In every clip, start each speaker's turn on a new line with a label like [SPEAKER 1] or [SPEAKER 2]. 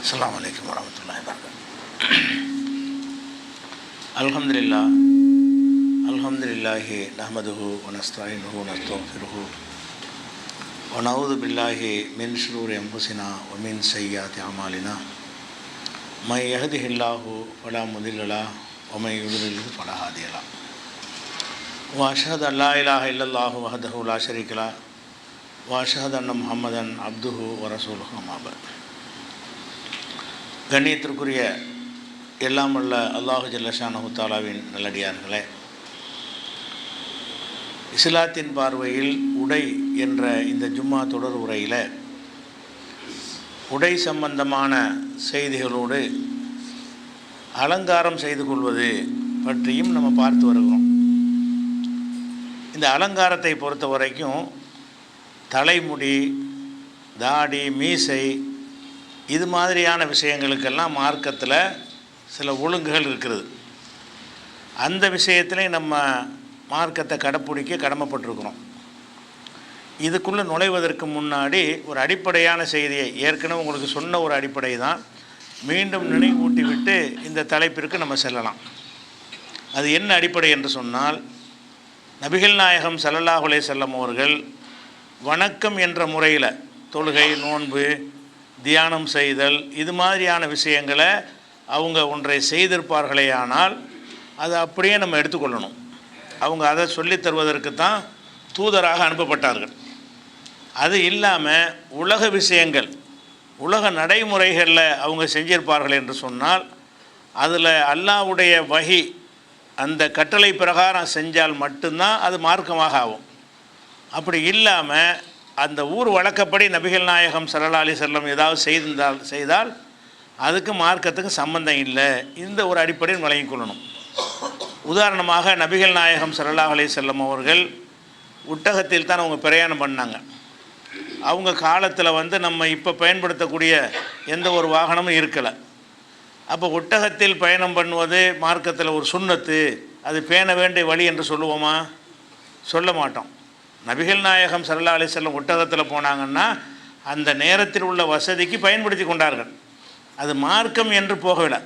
[SPEAKER 1] அஸ்ஸலாமு அலைக்கும் வரஹ்மத்துல்லாஹி வபரகாத்துஹு. அல்ஹம்துலில்லாஹி நஹ்மதுஹு வ நஸ்தஈனுஹு வ நஸ்தக்ஃபிருஹு வ நஊது பில்லாஹி மின் ஷுரூரி அன்ஃபுஸினா வ மின் ஸய்யிஆத்தி அமாலினா மை யஹ்திஹில்லாஹு ஃபலா முதில்ல லஹு வ மை யுத்லில்ஹு ஃபலா ஹாதிய லஹு வ அஷ்ஹது அல்லா இலாஹ இல்லல்லாஹு வஹ்தஹு லா ஷரீக லஹு வ அஷ்ஹது அன்ன முஹம்மதன் அப்துஹு வ ரசூலுஹு அம்மா பஅத். கண்ணியத்திற்குரிய எல்லாம் வல்ல அல்லாஹு ஜல்ல ஷானஹு தஆலாவின் நல்லடியார்களே, இஸ்லாத்தின் பார்வையில் உடை என்ற இந்த ஜும்மா தொடர் உரையில் உடை சம்பந்தமான செய்திகளோடு அலங்காரம் செய்து கொள்வது பற்றியும் நம்ம பார்த்து வருகிறோம். இந்த அலங்காரத்தை பொறுத்த வரைக்கும் தலைமுடி, தாடி, மீசை இது மாதிரியான விஷயங்களுக்கெல்லாம் மார்க்கத்தில் சில ஒழுங்குகள் இருக்கிறது. அந்த விஷயத்திலே நம்ம மார்க்கத்தை கடைப்பிடிக்க கடமைப்பட்டிருக்கிறோம். இதுக்குள்ளே நுழைவதற்கு முன்னாடி ஒரு அடிப்படையான செய்தியை ஏற்கனவே உங்களுக்கு சொன்ன ஒரு அடிப்படை தான் மீண்டும் நினைவூட்டி விட்டு இந்த தலைப்பிற்கு நம்ம செல்லலாம். அது என்ன அடிப்படை என்று சொன்னால், நபிகள் நாயகம் ஸல்லல்லாஹு அலைஹி வஸல்லம் அவர்கள் வணக்கம் என்ற முறையில் தொழுகை, நோன்பு, தியானம் செய்தல் இது மாதிரியான விஷயங்களை அவங்க ஒன்றை செய்திருப்பார்களே ஆனால் அதை அப்படியே நம்ம எடுத்துக்கொள்ளணும். அவங்க அதை சொல்லித் தருவதற்கு தான் தூதராக அனுப்பப்பட்டார்கள். அது இல்லாமல் உலக விஷயங்கள், உலக நடைமுறைகளில் அவங்க செஞ்சிருப்பார்கள் என்று சொன்னால் அதில் அல்லாஹ்வுடைய வஹி அந்த கட்டளை பிரகாரம் செஞ்சால் மட்டும்தான் அது மார்க்கமாக ஆகும். அப்படி இல்லாமல் அந்த ஊர் வழக்கப்படி நபிகள் நாயகம் ஸல்லல்லாஹு அலைஹி வஸல்லம் ஏதாவது செய்தால் அதுக்கு மார்க்கத்துக்கு சம்பந்தம் இல்லை. இந்த ஒரு அடிப்படையில் விளங்கிக் கொள்ளணும். உதாரணமாக நபிகள் நாயகம் ஸல்லல்லாஹு அலைஹி வஸல்லம் அவர்கள் ஒட்டகத்தில் தான் அவங்க பிரயாணம் பண்ணாங்க. அவங்க காலத்தில் நம்ம இப்போ பயன்படுத்தக்கூடிய எந்த ஒரு வாகனமும் இருக்கலை. அப்போ ஒட்டகத்தில் பயணம் பண்ணுவது மார்க்கத்தில் ஒரு சுன்னத்து, அது பேண வேண்டிய வழி என்று சொல்லுவோமா? சொல்ல மாட்டோம். நபிகள் நாயகம் ஸல்லல்லாஹு அலைஹி வஸல்லம் ஒட்டகத்தில் போனாங்கன்னா அந்த நேரத்தில் உள்ள வசதிக்கு பயன்படுத்தி கொண்டார்கள். அது மார்க்கம் என்று போகவில்லை.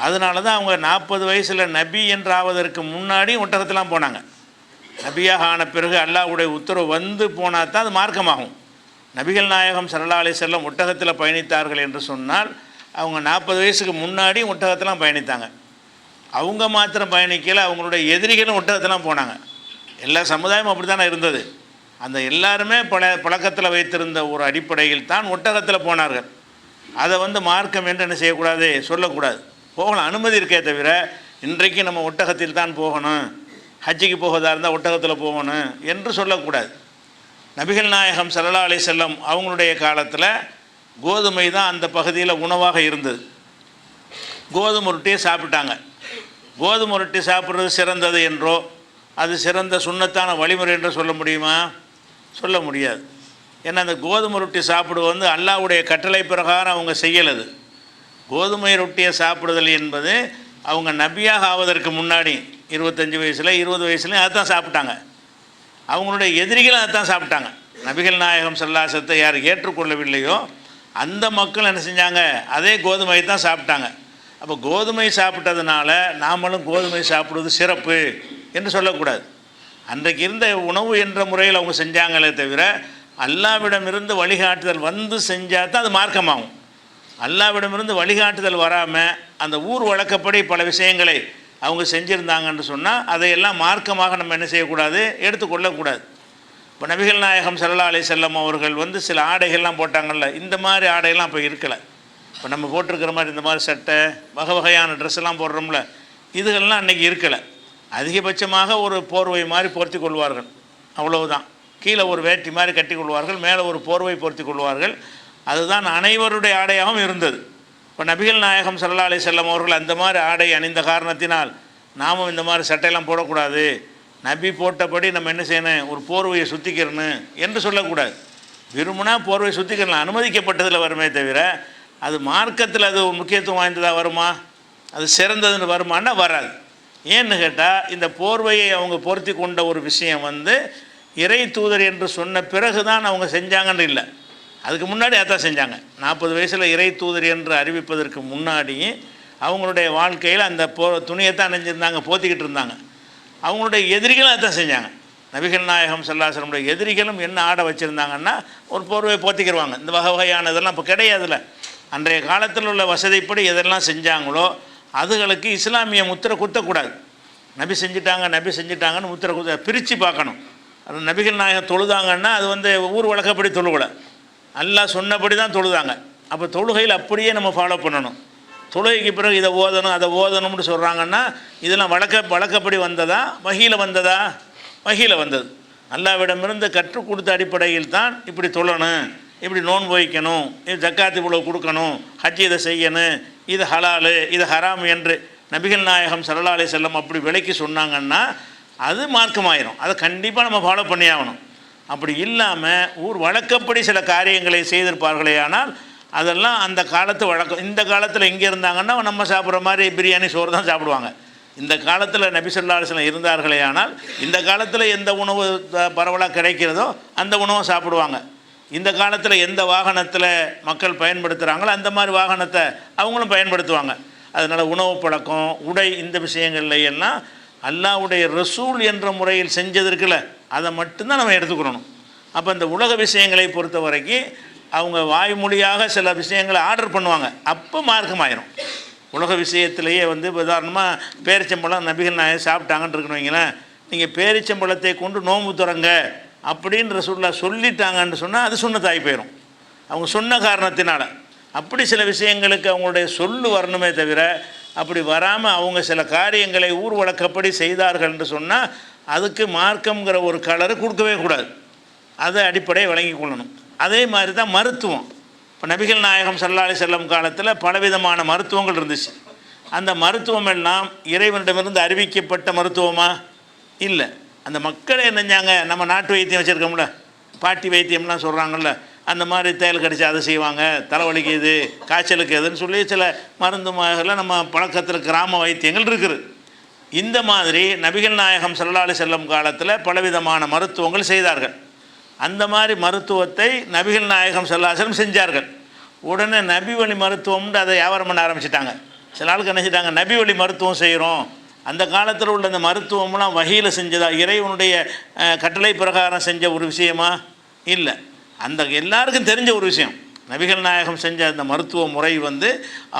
[SPEAKER 1] அதனால தான் அவங்க 40 வயசில் நபி என்றாவதற்கு முன்னாடி ஒட்டகத்திலாம் போனாங்க. நபியாக ஆன பிறகு அல்லாஹ்வுடைய உத்தரவு வந்து போனால் தான் அது மார்க்கமாகும். நபிகள் நாயகம் ஸல்லல்லாஹு அலைஹி வஸல்லம் ஒட்டகத்தில் பயணித்தார்கள் என்று சொன்னால் அவங்க 40 வயசுக்கு முன்னாடி ஒட்டகத்திலாம் பயணித்தாங்க. அவங்க மாத்திரம் பயணிக்கல, அவங்களுடைய எதிரிகளும் ஒட்டகத்திலாம் போனாங்க. எல்லா சமுதாயமும் அப்படி தானே இருந்தது. அந்த எல்லாருமே பழக்கத்தில் வைத்திருந்த ஒரு அடிப்படையில் தான் ஒட்டகத்தில் போனார்கள். அதை மார்க்கம் என்று என்ன செய்யக்கூடாது, சொல்லக்கூடாது. போகலாம், அனுமதி இருக்கே தவிர இன்றைக்கு நம்ம ஒட்டகத்தில் தான் போகணும், ஹஜ்ஜிக்கு போவதாக இருந்தால் ஒட்டகத்தில் போகணும் என்று சொல்லக்கூடாது. நபிகள் நாயகம் ஸல்லல்லாஹு அலைஹி வஸல்லம் அவங்களுடைய காலத்தில் கோதுமை தான் அந்த பகுதியில் உணவாக இருந்தது. கோதுமை ரொட்டியை சாப்பிட்டாங்க. கோதுமை ரொட்டி சாப்பிட்றது சிறந்தது என்றோ அது சிறந்த சுன்னத்தான வழிமுறை என்று சொல்ல முடியுமா? சொல்ல முடியாது. ஏன்னா அந்த கோதுமை ரொட்டி சாப்பிடுவது அல்லாஹ்வுடைய கட்டளை பிரகாரம் அவங்க செய்யலது. கோதுமை ரொட்டியை சாப்பிடுதல் என்பது அவங்க நபியாக ஆவதற்கு முன்னாடி 25 வயசில் 20 வயசுலையும் அதுதான் சாப்பிட்டாங்க. அவங்களுடைய எதிரிகளும் அதுதான் சாப்பிட்டாங்க. நபிகள் நாயகம் ஸல்லல்லாஹு அலைஹி வஸல்லம் யார் ஏற்றுக்கொள்ளவில்லையோ அந்த மக்கள் என்ன செஞ்சாங்க, அதே கோதுமையை தான் சாப்பிட்டாங்க. அப்போ கோதுமை சாப்பிட்டதுனால நாமளும் கோதுமை சாப்பிடுவது சிறப்பு என்று சொல்லக்கூடாது. அன்றைக்கு இருந்த உணவு என்ற முறையில் அவங்க செஞ்சாங்களே தவிர அல்லாஹ்விடமிருந்து வழிகாட்டுதல் வந்து செஞ்சால் தான் அது மார்க்கமாகும். அல்லாஹ்விடமிருந்து வழிகாட்டுதல் வராமல் அந்த ஊர் வழக்கப்படி பல விஷயங்களை அவங்க செஞ்சுருந்தாங்கன்னு சொன்னால் அதையெல்லாம் மார்க்கமாக நம்ம என்ன செய்யக்கூடாது, எடுத்துக்கொள்ளக்கூடாது. இப்போ நபிகள் நாயகம் ஸல்லல்லாஹு அலைஹி வஸல்லம் அவர்கள் சில ஆடைகள்லாம் போட்டாங்கல்ல, இந்த மாதிரி ஆடையெல்லாம் இப்போ இருக்கலை. இப்போ நம்ம போட்டிருக்கிற மாதிரி இந்த மாதிரி சட்டை, வகை வகையான ட்ரெஸ்ஸெல்லாம் போடுறோம்ல, இதுகள்லாம் அன்றைக்கி இருக்கலை. அதிகபட்சமாக ஒரு போர்வை மாதிரி பொருத்தி கொள்வார்கள், அவ்வளவுதான். கீழே ஒரு வேட்டி மாதிரி கட்டி கொள்வார்கள், மேலே ஒரு போர்வை பொருத்தி கொள்வார்கள். அதுதான் அனைவருடைய ஆடையாகவும் இருந்தது. இப்போ நபிகள் நாயகம் ஸல்லல்லாஹு அலைஹி வஸல்லம் அவர்கள் அந்த மாதிரி ஆடை அணிந்த காரணத்தினால் நாமும் இந்த மாதிரி சட்டையெல்லாம் போடக்கூடாது, நபி போட்டபடி நம்ம என்ன செய்யணும், ஒரு போர்வையை சுற்றிக்கிறணும் என்று சொல்லக்கூடாது. விரும்பினா போர்வை சுற்றிக்கிறலாம், அனுமதிக்கப்பட்டதில் வருமே தவிர அது மார்க்கத்தில் அது முக்கியத்துவம் வாய்ந்ததாக வருமா, அது சிறந்ததுன்னு வருமானா வராது. ஏன்னு கேட்டால் இந்த போர்வையை அவங்க பொருத்தி கொண்ட ஒரு விஷயம் இறை தூதர் என்று சொன்ன பிறகு தான் அவங்க செஞ்சாங்கன்னு இல்லை. அதுக்கு முன்னாடி அதான் செஞ்சாங்க. 40 வயசில் இறை தூதர் என்று அறிவிப்பதற்கு முன்னாடியே அவங்களுடைய வாழ்க்கையில் அந்த துணியைத்தான் அணிஞ்சிருந்தாங்க, போத்திக்கிட்டு இருந்தாங்க. அவங்களுடைய எதிரிகளும் அதான் செஞ்சாங்க. நபிகள் நாயகம் ஸல்லல்லாஹு அலைஹி வஸல்லம் எதிரிகளும் என்ன ஆடை வச்சுருந்தாங்கன்னா ஒரு போர்வை போத்திக்கிடுவாங்க. இந்த வகையானதெல்லாம் இப்போ கிடையாதுல்ல. அன்றைய காலத்தில் உள்ள வசதிப்படி எதெல்லாம் செஞ்சாங்களோ அதுகளுக்கு இஸ்லாமிய முத்திரை குத்தக்கூடாது. நபி செஞ்சிட்டாங்கன்னு முத்திரை குத்த பிரித்து பார்க்கணும். அது நபிகள் நாயகம் தொழுதாங்கன்னா அது வந்து ஊர் வழக்கப்படி தொழுகலை, அல்லாஹ் சொன்னபடி தான் தொழுதாங்க. அப்போ தொழுகையில் அப்படியே நம்ம ஃபாலோ பண்ணணும். தொழுகைக்கு பிறகு இதை ஓதணும் அதை ஓதணும்னு சொல்கிறாங்கன்னா இதெல்லாம் வழக்கப்படி வந்ததா வஹீல வந்ததா? வஹீல வந்தது. அல்லாஹ்விடமிருந்து கற்றுக் கொடுத்த அடிப்படையில் தான் இப்படி தொழணும், இப்படி நோன்பு வைக்கணும், இது ஜக்காத்து இவ்வளவு கொடுக்கணும், ஹஜ் இதை செய்யணும், இது ஹலாலு இது ஹராம் என்று நபிகள் நாயகம் ஸல்லல்லாஹு அலைஹி வஸல்லம் அப்படி விலைக்கு சொன்னாங்கன்னா அது மார்க்கமாயிரும். அதை கண்டிப்பாக நம்ம ஃபாலோ பண்ணி ஆகணும். அப்படி இல்லாமல் ஊர் வழக்கப்படி சில காரியங்களை செய்திருப்பார்களே ஆனால் அதெல்லாம் அந்த காலத்து வழக்கம். இந்த காலத்தில் இங்கே இருந்தாங்கன்னா நம்ம சாப்பிட்ற மாதிரி பிரியாணி சோறு தான் சாப்பிடுவாங்க. இந்த காலத்தில் நபி ஸல்லல்லாஹு அலைஹி வஸல்லம் இருந்தார்களே ஆனால் இந்த காலத்தில் எந்த உணவு பரவலாக கிடைக்கிறதோ அந்த உணவை சாப்பிடுவாங்க. இந்த காலத்தில் எந்த வாகனத்தில் மக்கள் பயன்படுத்துகிறாங்களோ அந்த மாதிரி வாகனத்தை அவங்களும் பயன்படுத்துவாங்க. அதனால் உணவு பழக்கம், உடை, இந்த விஷயங்கள்ல எல்லாம் அல்லாஹ்வுடைய ரசூல் என்ற முறையில் செஞ்சதற்குல அதை மட்டும்தான் நம்ம எடுத்துக்கணும். அப்போ இந்த உலக விஷயங்களை பொறுத்த வரைக்கும் அவங்க வாய்மொழியாக சில விஷயங்களை ஆர்டர் பண்ணுவாங்க, அப்போ மார்க்கமாயிரும். உலக விஷயத்திலேயே வந்து உதாரணமாக பேரிச்சம்பழம் நபிகள் நாயகம் சாப்பிட்டாங்கன்னு இருக்கணும் வைங்களேன். நீங்கள் பேரிச்சம்பழத்தை கொண்டு நோன்பு துறங்க அப்படின்ற சொல்லிட்டாங்கன்னு சொன்னால் அது சுன்னத்தாகி போயிடும் அவங்க சொன்ன காரணத்தினால. அப்படி சில விஷயங்களுக்கு அவங்களுடைய சொல்லு வரணுமே தவிர அப்படி வராமல் அவங்க சில காரியங்களை ஊர் வழக்கப்படி செய்தார்கள் என்று சொன்னால் அதுக்கு மார்க்கம்ங்கிற ஒரு கலரை கொடுக்கவே கூடாது. அதை அடிப்படையை வழங்கி கொள்ளணும். அதே மாதிரி தான் மருத்துவம். இப்போ நபிகள் நாயகம் ஸல்லல்லாஹு அலைஹி வஸல்லம் காலத்தில் பலவிதமான மருத்துவங்கள் இருந்துச்சு. அந்த மருத்துவம் எல்லாம் இறைவனிடமிருந்து அறிவிக்கப்பட்ட மருத்துவமா? இல்லை. அந்த மக்களை என்னஞ்சாங்க, நம்ம நாட்டு வைத்தியம் வச்சுருக்கோம்ல, பாட்டி வைத்தியம்லாம் சொல்கிறாங்கல்ல, அந்த மாதிரி தேல் கடிச்சு அதை செய்வாங்க, தலைவலிக்கு இது, காய்ச்சலுக்கு எதுன்னு சொல்லி சில மருந்து நம்ம பழக்கத்தில் கிராம வைத்தியங்கள் இருக்குது. இந்த மாதிரி நபிகள் நாயகம் ஸல்லல்லாஹு அலைஹி வஸல்லம் காலத்தில் பலவிதமான மருத்துவங்கள் செய்தார்கள். அந்த மாதிரி மருத்துவத்தை நபிகள் நாயகம் ஸல்லல்லாஹு அலைஹி வஸல்லம் செஞ்சார்கள். உடனே நபி வழி மருத்துவம்னு அதை வியாபாரம் பண்ண ஆரம்பிச்சிட்டாங்க. சில ஆளுக்கு என்ன செஞ்சிட்டாங்க, நபி வழி மருத்துவம் செய்கிறோம். அந்த காலத்தில் உள்ள அந்த மருத்துவம்லாம் வஹீல செஞ்சதா, இறைவனுடைய கட்டளை பிரகாரம் செஞ்ச ஒரு விஷயமா? இல்லை. அந்த எல்லாருக்கும் தெரிஞ்ச ஒரு விஷயம். நபிகள் நாயகம் செஞ்ச அந்த மருத்துவ முறை வந்து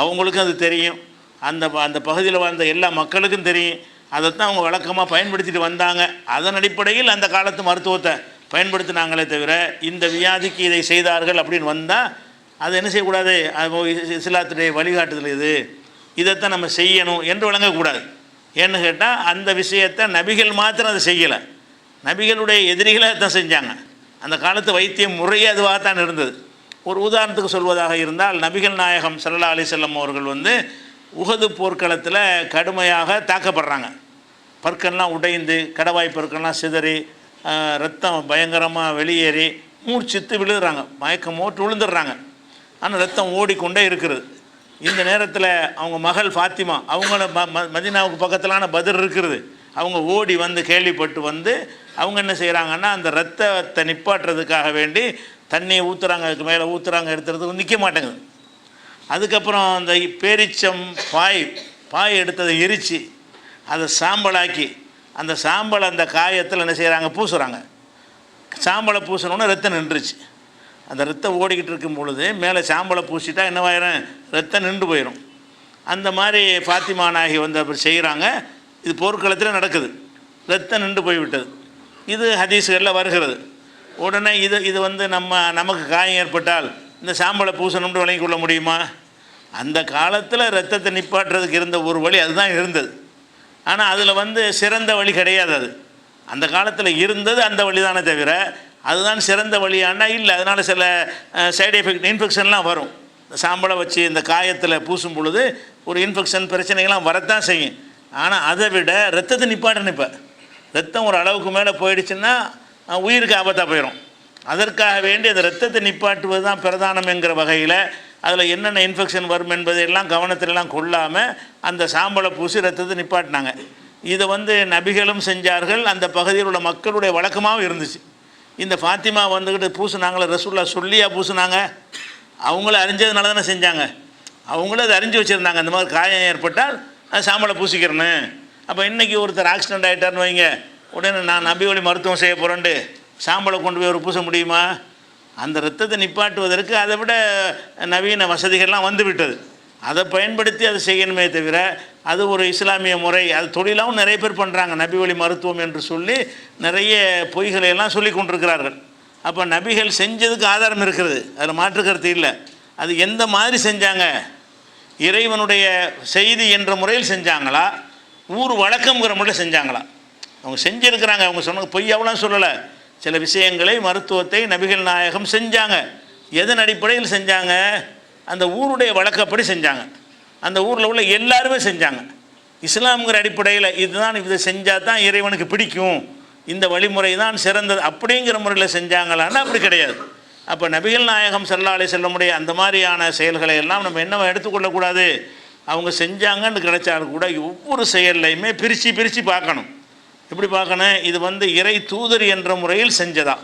[SPEAKER 1] அவங்களுக்கும் அது தெரியும், அந்த பகுதியில் வாழ்ந்த எல்லா மக்களுக்கும் தெரியும். அதைத்தான் அவங்க வழக்கமாக பயன்படுத்திட்டு வந்தாங்க. அதன் அடிப்படையில் அந்த காலத்து மருத்துவத்தை பயன்படுத்தினாங்களே தவிர இந்த வியாதிக்கு இதை செய்தார்கள் அப்படின்னு வந்தால் அது என்ன செய்யக்கூடாது, இஸ்லாத்துடைய வழிகாட்டுதல் இதைத்தான் நம்ம செய்யணும் என்று வழங்கக்கூடாது. ஏன்னு கேட்டால் அந்த விஷயத்தை நபிகள் மாத்திரம் அதை செய்யலை, நபிகளுடைய எதிரிகளை தான் செஞ்சாங்க. அந்த காலத்து வைத்தியம் முறையே அதுவாகத்தான் இருந்தது. ஒரு உதாரணத்துக்கு சொல்வதாக இருந்தால் நபிகள் நாயகம் ஸல்லல்லாஹு அலைஹி வஸல்லம் அவர்கள் வந்து உஹது போர்க்களத்தில் கடுமையாக தாக்கப்படுறாங்க. பற்கள்லாம் உடைந்து, கடவாய் பற்கள்லாம் சிதறி, ரத்தம் பயங்கரமாக வெளியேறி மூர்ச்சித்து விழுகிறாங்க, மயக்கம் ஓட்டு விழுந்துடுறாங்க. ஆனால் ரத்தம் ஓடிக்கொண்டே இருக்கிறது. இந்த நேரத்தில் அவங்க மகள் ஃபாத்திமா, அவங்கள மதீனாவுக்கு பக்கத்திலான பத்ர் இருக்கிறது, அவங்க ஓடி வந்து கேள்விப்பட்டு வந்து அவங்க என்ன செய்கிறாங்கன்னா அந்த ரத்தத்தை நிப்பாட்டுறதுக்காக வேண்டி தண்ணியை ஊற்றுறாங்க, அதுக்கு மேலே ஊற்றுறாங்க, எடுத்துறதுக்கு நிற்க மாட்டேங்குது. அதுக்கப்புறம் அந்த பேரிச்சம் பாய் எடுத்ததை எரித்து அதை சாம்பலாக்கி அந்த சாம்பலை அந்த காயத்தில் என்ன செய்கிறாங்க, பூசுகிறாங்க. சாம்பலை பூசினோன்னே ரத்தம் நின்றுச்சு. அந்த ரத்தம் ஓடிக்கிட்டு இருக்கும் பொழுது மேலே சாம்பலை பூசிட்டா என்னவாயிரும், ரத்தம் நின்று போயிடும். அந்த மாதிரி ஃபாத்திமா நாயகி வந்து அப்படி செய்கிறாங்க. இது போர்க்களத்தில் நடக்குது, ரத்தம் நின்று போய்விட்டது. இது ஹதீஸ்களில் வருகிறது. உடனே இது வந்து நமக்கு காயம் ஏற்பட்டால் இந்த சாம்பலை பூசணும்னு விளங்கி கொள்ள முடியுமா? அந்த காலத்தில் ரத்தத்தை நிப்பாட்டுறதுக்கு இருந்த ஒரு வழி அதுதான் இருந்தது. ஆனால் அதில் வந்து சிறந்த வழி கிடையாது. அது அந்த காலத்தில் இருந்தது அந்த வழி தானே தவிர அதுதான் சிறந்த வழியானா இல்லை. அதனால் சில சைடு எஃபெக்ட் இன்ஃபெக்ஷன்லாம் வரும். சாம்பலை வச்சு இந்த காயத்தில் பூசும் பொழுது ஒரு இன்ஃபெக்ஷன் பிரச்சனைகள்லாம் வரத்தான் செய்யும். ஆனால் அதை விட ரத்தத்தை நிப்பாட்டணும். இப்போ ரத்தம் ஒரு அளவுக்கு மேலே போயிடுச்சுன்னா உயிருக்கு ஆபத்தாக போயிடும். அதற்காக வேண்டி அந்த ரத்தத்தை நிப்பாட்டுவது தான் பிரதானம் என்கிற வகையில் அதில் என்னென்ன இன்ஃபெக்ஷன் வரும் என்பதையெல்லாம் கவனத்திலலாம் கொள்ளாமல் அந்த சாம்பலை பூசி ரத்தத்தை நிப்பாட்டினாங்க. இதை வந்து நபிகளும் செஞ்சார்கள், அந்த பகுதியில் உள்ள மக்களுடைய வழக்கமாகவும் இருந்துச்சு. இந்த ஃபாத்திமா வந்துக்கிட்டு பூசுனாங்களே, ரசூல்லா சொல்லியா பூசுனாங்க? அவங்கள அறிஞ்சதுனால தானே செஞ்சாங்க. அவங்கள அதை அறிஞ்சு வச்சுருந்தாங்க, அந்த மாதிரி காயம் ஏற்பட்டால் சாம்பலை பூசிக்கிறேன்னு. அப்போ இன்றைக்கி ஒருத்தர் ஆக்சிடெண்ட் ஆகிட்டார்னு வைங்க, உடனே நான் நபி வழி மருத்துவம் செய்ய போகிறேன்ட்டு சாம்பலை கொண்டு போய் ஒரு பூச முடியுமா? அந்த ரத்தத்தை நிப்பாட்டுவதற்கு அதை விட நவீன வசதிகள்லாம் வந்து விட்டது. அதை பயன்படுத்தி அதை செய்யணுமே தவிர அது ஒரு இஸ்லாமிய முறை, அது தொழிலாகவும் நிறைய பேர் பண்ணுறாங்க. நபி வழி மருத்துவம் என்று சொல்லி நிறைய பொய்களை எல்லாம் சொல்லி கொண்டிருக்கிறார்கள். அப்போ நபிகள் செஞ்சதுக்கு ஆதாரம் இருக்கிறது, அதில் மாற்றுக்கருத்து இல்லை. அது எந்த மாதிரி செஞ்சாங்க? இறைவனுடைய செய்தி என்ற முறையில் செஞ்சாங்களா, ஊர் வழக்கம்ங்கிற முறையில் செஞ்சாங்களா? அவங்க செஞ்சுருக்கிறாங்க, அவங்க சொன்ன பொய்யாவெல்லாம் சொல்லலை. சில விஷயங்களை, மருத்துவத்தை நபிகள் நாயகம் செஞ்சாங்க. எதன் அடிப்படையில் செஞ்சாங்க? அந்த ஊருடைய வழக்கப்படி செஞ்சாங்க. அந்த ஊரில் உள்ள எல்லாருமே செஞ்சாங்க. இஸ்லாம்ங்கிற அடிப்படையில் இதுதான், இதை செஞ்சால் தான் இறைவனுக்கு பிடிக்கும், இந்த வழிமுறை தான் சிறந்தது அப்படிங்கிற முறையில் செஞ்சாங்களான்னு அப்படி கிடையாது. அப்போ நபிகள் நாயகம் ஸல்லல்லாஹு அலைஹி வஸல்லம் அந்த மாதிரியான செயல்களை எல்லாம் நம்ம என்ன எடுத்துக்கொள்ளக்கூடாது. அவங்க செஞ்சாங்கன்னு கிடைச்சாலும் கூட ஒவ்வொரு செயல்லையுமே பிரித்து பார்க்கணும். எப்படி பார்க்கணும்? இது இறை தூதர் என்ற முறையில் செஞ்சதா,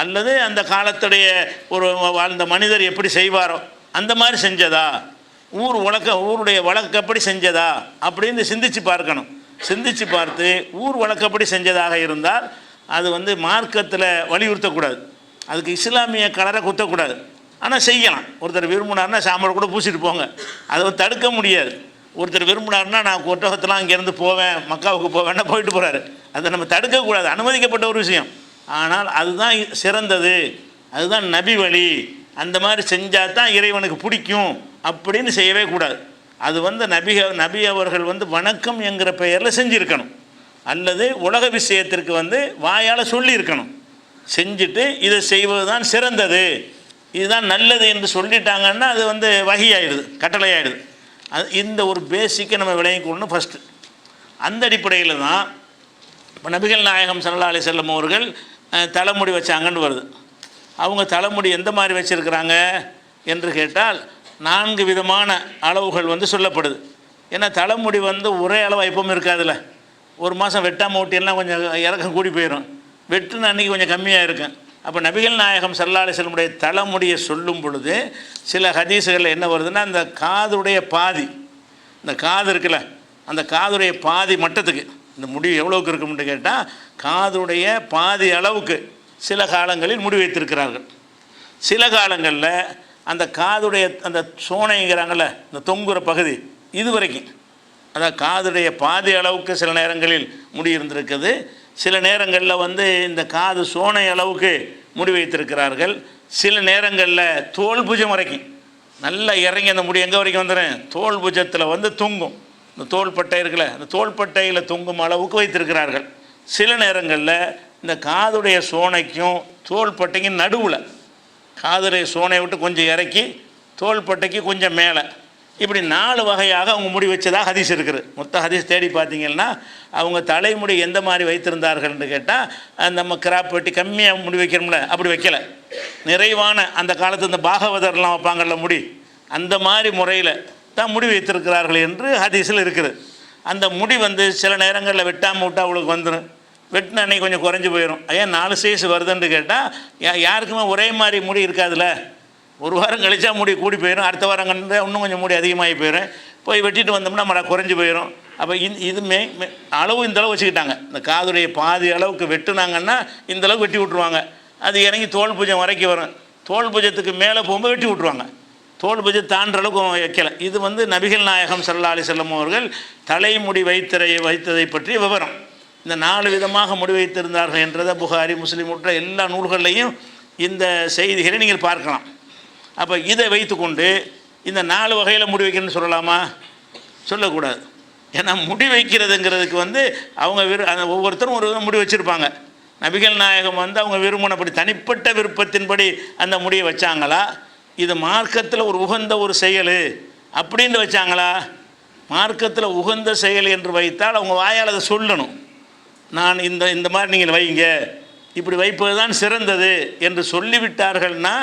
[SPEAKER 1] அல்லது அந்த காலத்துடைய ஒரு வாழ்ந்த மனிதர் எப்படி செய்வாரோ அந்த மாதிரி செஞ்சதா, ஊருடைய வழக்கப்படி செஞ்சதா அப்படின்னு சிந்தித்து பார்க்கணும். சிந்தித்து பார்த்து ஊர் வழக்கப்படி செஞ்சதாக இருந்தால் அது மார்க்கத்தில் வலியுறுத்தக்கூடாது, அதுக்கு இஸ்லாமிய கலரை குத்தக்கூடாது. ஆனால் செய்யலாம். ஒருத்தர் விரும்பினார்னா சாம்பல் கூட பூசிட்டு போங்க, அதை தடுக்க முடியாது. ஒருத்தர் விரும்பினார்னா நான் ஒட்டகத்தெல்லாம் இங்கேருந்து போவேன், மக்காவுக்கு போவேன்னா போயிட்டு போகிறாரு, அதை நம்ம தடுக்கக்கூடாது, அனுமதிக்கப்பட்ட ஒரு விஷயம். ஆனால் அதுதான் சிறந்தது, அதுதான் நபி வழி, அந்த மாதிரி செஞ்சால் தான் இறைவனுக்கு பிடிக்கும் அப்படின்னு செய்யவே கூடாது. அது நபி அவர்கள் வணக்கம் என்கிற பெயரில் செஞ்சுருக்கணும், அல்லது உலக விஷயத்திற்கு வாயால் சொல்லியிருக்கணும். செஞ்சுட்டு இதை செய்வது தான் சிறந்தது, இதுதான் நல்லது என்று சொல்லிட்டாங்கன்னா அது வஹியாயிடுது, கட்டளையாயிடுது. அது இந்த ஒரு பேசிக்கை நம்ம விளங்கிக்கொள்ளணும் ஃபஸ்ட்டு. அந்த அடிப்படையில் தான் இப்போ நபிகள் நாயகம் ஸல்லல்லாஹு அலைஹி வஸல்லம் அவர்கள் தலைமுடி வச்சாங்கன்னு வருது. அவங்க தலைமுடி எந்த மாதிரி வச்சுருக்கிறாங்க என்று கேட்டால் 4 விதமான அளவுகள் சொல்லப்படுது. ஏன்னா தலைமுடி ஒரே அளவு எப்பவும் இருக்காதுல்ல. ஒரு மாதம் வெட்டாமல் ஓட்டியெல்லாம் கொஞ்சம் இறக்கம் கூடி போயிடும், வெட்டுன அன்றைக்கி கொஞ்சம் கம்மியாக இருக்கும். அப்போ நபிகள் நாயகம் ஸல்லல்லாஹு அலைஹி வஸல்லம் தலைமுடியை சொல்லும் பொழுது சில ஹதீஸுகளில் என்ன வருதுன்னா, அந்த காதுடைய பாதி, இந்த காது இருக்குல்ல, அந்த காதுடைய பாதி மட்டத்துக்கு இந்த முடி எவ்வளோக்கு இருக்கும்னு கேட்டால் காதுடைய பாதி அளவுக்கு சில காலங்களில் முடி வைத்திருக்கிறார்கள். சில காலங்களில் அந்த காதுடைய அந்த சோனைங்கிறாங்கள்ல, இந்த தொங்குற பகுதி இது வரைக்கும், அதான் காதுடைய பாதி அளவுக்கு சில நேரங்களில் முடி இருந்திருக்குது. சில நேரங்களில் இந்த காது சோனை அளவுக்கு முடி வைத்திருக்கிறார்கள். சில நேரங்களில் தோல் புஜம் வரைக்கும் நல்லா இறங்கி அந்த முடி எங்கே வரைக்கும் வந்துடும், தோல் புஜத்தில் தொங்கும். இந்த தோள்பட்டை இருக்குல்ல, அந்த தோள்பட்டையில் தொங்கும் அளவுக்கு வைத்திருக்கிறார்கள். சில நேரங்களில் இந்த காதுடைய சோனைக்கும் தோள்பட்டைக்கும் நடுவில், காதுடைய சோனை விட்டு கொஞ்சம் இறக்கி தோள்பட்டைக்கு கொஞ்சம் மேலே, இப்படி 4 வகையாக அவங்க முடி வச்சதாக ஹதீஸ் இருக்குது. மொத்த ஹதீஸ் தேடி பார்த்தீங்கன்னா அவங்க தலைமுடி எந்த மாதிரி வைத்திருந்தார்கள்னு கேட்டால் நம்ம கிராப் வெட்டி கம்மியாக முடி வைக்கிறோம்ல, அப்படி வைக்கலை. நிறைவான அந்த காலத்து இந்த பாகவதர்லாம் வைப்பாங்கள்ல முடி, அந்த மாதிரி முறையில் தான் முடி வைத்திருக்கிறார்கள் என்று ஹதீஸில் இருக்குது. அந்த முடி சில நேரங்களில் வெட்டாமல் விட்டால் அவளுக்கு வந்துடும், வெட்டின அன்னைக்கு கொஞ்சம் குறைஞ்சி போயிடும். ஏன் 4 சைஸ் வருதுன்னு கேட்டால் யாருக்குமே ஒரே மாதிரி முடி இருக்காதுல்ல. ஒரு வாரம் கழிச்சா முடி கூடி போயிடும், அடுத்த வாரம் கண்டு இன்னும் கொஞ்சம் முடி அதிகமாகி போயிடும், போய் வெட்டிட்டு வந்தோம்னா மழை குறைஞ்சி போயிடும். அப்போ இதுமே அளவு இந்தளவு வச்சுக்கிட்டாங்க. இந்த காதுடைய பாதி அளவுக்கு வெட்டுனாங்கன்னா இந்தளவுக்கு வெட்டி விட்ருவாங்க. அது இறங்கி தோல் பூஜை வரைக்கும் வரும். தோல் பூஜத்துக்கு மேலே போகும்போது வெட்டி விட்ருவாங்க, தோல் பூஜை தாண்டுற அளவுக்கு வைக்கலை. இது நபிகள் நாயகம் ஸல்லல்லாஹு அலைஹி வஸல்லம் அவர்கள் தலைமுடி வைத்ததை பற்றிய விவரம். இந்த 4 விதமாக முடி வைத்திருந்தார்கள் என்றதை புகாரி, முஸ்லீம் உட்பட எல்லா நூல்கள்லையும் இந்த செய்திகளை நீங்கள் பார்க்கலாம். அப்போ இதை வைத்துக்கொண்டு இந்த 4 வகையில் முடி வைக்கணும்னு சொல்லலாமா? சொல்லக்கூடாது. ஏன்னா முடி வைக்கிறதுங்கிறதுக்கு அவங்க ஒவ்வொருத்தரும் ஒரு முடி வச்சுருப்பாங்க. நபிகள் நாயகம் அவங்க விரும்பினபடி தனிப்பட்ட விருப்பத்தின்படி அந்த முடியை வச்சாங்களா, இது மார்க்கத்தில் ஒரு உகந்த ஒரு செயல் அப்படின்னு வச்சாங்களா? மார்க்கத்தில் உகந்த செயல் என்று வைத்தால் அவங்க வாயால் அதை சொல்லணும். நான் இந்த மாதிரி நீங்கள் வைங்க, இப்படி வைப்பது தான் சிறந்தது என்று சொல்லிவிட்டார்கள்னா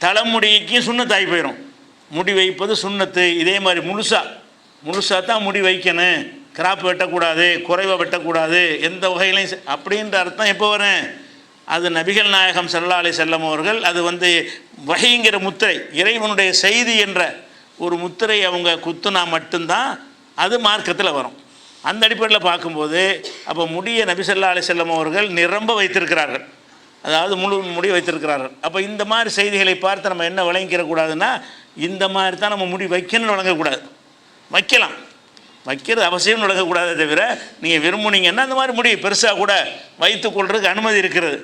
[SPEAKER 1] தலைமுடிக்கு சுண்ணத்தாகி போயிடும். முடி வைப்பது சுண்ணத்து. இதே மாதிரி முழுசாக தான் முடி வைக்கணும், கிராப் வெட்டக்கூடாது, குறைவாக வெட்டக்கூடாது, எந்த வகையிலையும் அப்படின்ற அர்த்தம் எப்போ வரும்? அது நபிகள் நாயகம் ஸல்லல்லாஹு அலைஹி வஸல்லம் அவர்கள் அது வந்து வஹீங்கிற முத்திரை, இறைவனுடைய செய்தி என்ற ஒரு முத்திரை அவங்க குத்துனா மட்டும்தான் அது மார்க்கத்தில் வரும். அந்த அடிப்படையில் பார்க்கும்போது அப்போ முடிய நபி ஸல்லல்லாஹு அலைஹி வஸல்லம் அவர்கள் நிரம்ப வைத்திருக்கிறார்கள், அதாவது முழு முடி வைத்திருக்கிறார்கள். அப்போ இந்த மாதிரி செய்திகளை பார்த்து நம்ம என்ன விளங்கிக்கிறக்கூடாதுன்னா, இந்த மாதிரி தான் நம்ம முடி வைக்கணும்னு வழங்கக்கூடாது. வைக்கலாம், வைக்கிறது அவசியம்னு வழங்கக்கூடாதே தவிர, நீங்கள் விரும்புனீங்கன்னா அந்த மாதிரி முடி பெருசாக கூட வைத்து கொள்றதுக்கு அனுமதி இருக்கிறது.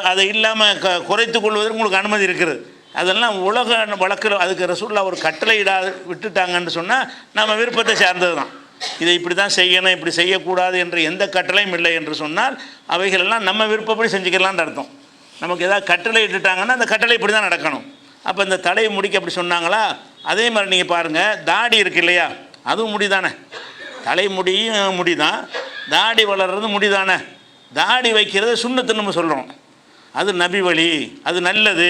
[SPEAKER 1] அதை இல்லாமல் குறைத்து கொள்வதற்கு உங்களுக்கு அனுமதி இருக்கிறது. அதெல்லாம் உலக வழக்கில் அதுக்கு ரசூலுல்லாஹ் ஒரு கட்டளை விட்டுட்டாங்கன்னு சொன்னால் நம்ம விருப்பத்தை சார்ந்தது தான். இதை இப்படி தான் செய்யணும், இப்படி செய்யக்கூடாது என்ற எந்த கட்டளையும் இல்லை என்று சொன்னால் அவைகளெல்லாம் நம்ம விருப்பப்படி செஞ்சுக்கலான்னு அர்த்தம். நமக்கு ஏதாவது கட்டளை இட்டுட்டாங்கன்னா அந்த கட்டளை இப்படி தான் நடக்கணும். அப்போ இந்த தலையை முடிக்க அப்படி சொன்னாங்களா, அதே மாதிரி நீங்கள் பாருங்கள், தாடி இருக்கு இல்லையா, அதுவும் முடி தானே, தலைமுடியும் முடி தான், தாடி வளர்கிறது முடி தானே. தாடி வைக்கிறது சுன்னத்துன்னு நம்ம சொல்கிறோம், அது நபி வழி, அது நல்லது,